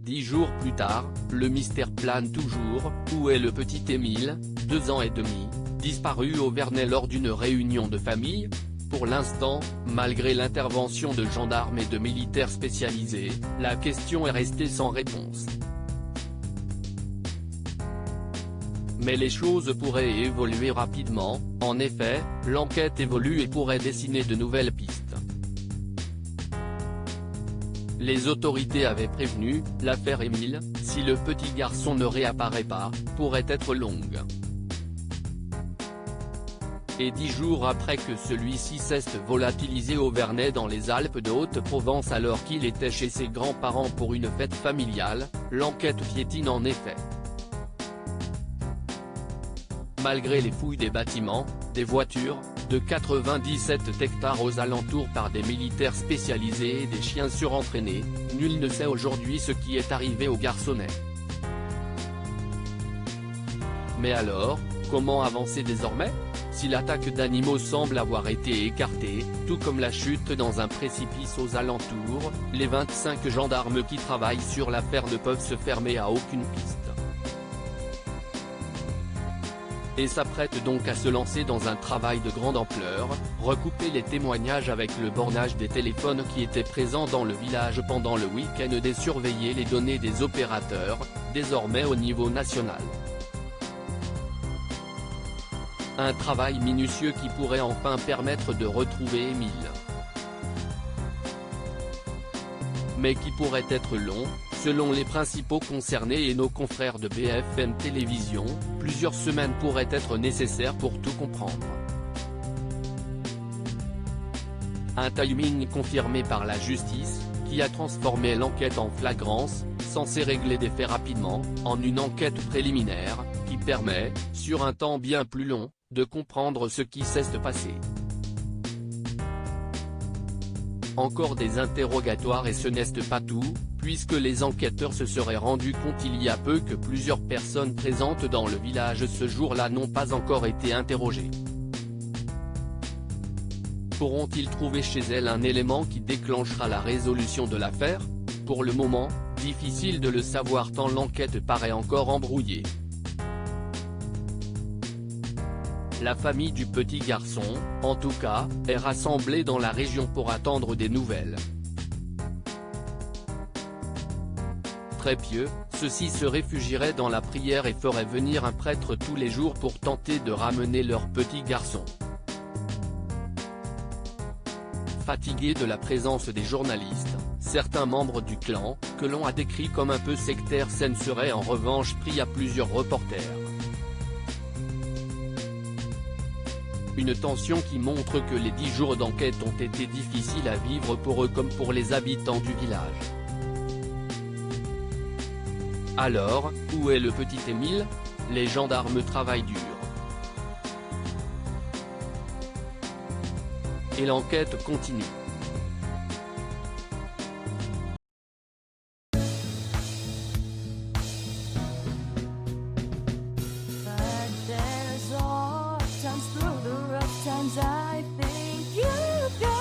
10 jours plus tard, le mystère plane toujours. Où est le petit Émile, 2 ans et demi, disparu au Vernet lors d'une réunion de famille? Pour l'instant, malgré l'intervention de gendarmes et de militaires spécialisés, la question est restée sans réponse. Mais les choses pourraient évoluer rapidement. En effet, l'enquête évolue et pourrait dessiner de nouvelles pistes. Les autorités avaient prévenu, l'affaire Émile, si le petit garçon ne réapparaît pas, pourrait être longue. Et 10 jours après que celui-ci s'est volatilisé au Vernet dans les Alpes de Haute-Provence alors qu'il était chez ses grands-parents pour une fête familiale, l'enquête piétine en effet. Malgré les fouilles des bâtiments, des voitures, de 97 hectares aux alentours par des militaires spécialisés et des chiens surentraînés, nul ne sait aujourd'hui ce qui est arrivé au garçonnet. Mais alors, comment avancer désormais? Si l'attaque d'animaux semble avoir été écartée, tout comme la chute dans un précipice aux alentours, les 25 gendarmes qui travaillent sur l'affaire ne peuvent se fermer à aucune piste. Et s'apprêtent donc à se lancer dans un travail de grande ampleur, recouper les témoignages avec le bornage des téléphones qui étaient présents dans le village pendant le week-end et surveiller les données des opérateurs, désormais au niveau national. Un travail minutieux qui pourrait enfin permettre de retrouver Émile. Mais qui pourrait être long, selon les principaux concernés et nos confrères de BFM Télévision, plusieurs semaines pourraient être nécessaires pour tout comprendre. Un timing confirmé par la justice, qui a transformé l'enquête en flagrance, censée régler des faits rapidement, en une enquête préliminaire, qui permet, sur un temps bien plus long, de comprendre ce qui s'est passé. Encore des interrogatoires et ce n'est pas tout, puisque les enquêteurs se seraient rendus compte il y a peu que plusieurs personnes présentes dans le village ce jour-là n'ont pas encore été interrogées. Pourront-ils trouver chez elles un élément qui déclenchera la résolution de l'affaire? Pour le moment, difficile de le savoir tant l'enquête paraît encore embrouillée. La famille du petit garçon, en tout cas, est rassemblée dans la région pour attendre des nouvelles. Très pieux, ceux-ci se réfugieraient dans la prière et feraient venir un prêtre tous les jours pour tenter de ramener leur petit garçon. Fatigués de la présence des journalistes, certains membres du clan, que l'on a décrit comme un peu sectaire s'en seraient en revanche pris à plusieurs reporters. Une tension qui montre que les 10 jours d'enquête ont été difficiles à vivre pour eux comme pour les habitants du village. Alors, où est le petit Émile? Les gendarmes travaillent dur. Et l'enquête continue. Times through the rough times, I think you got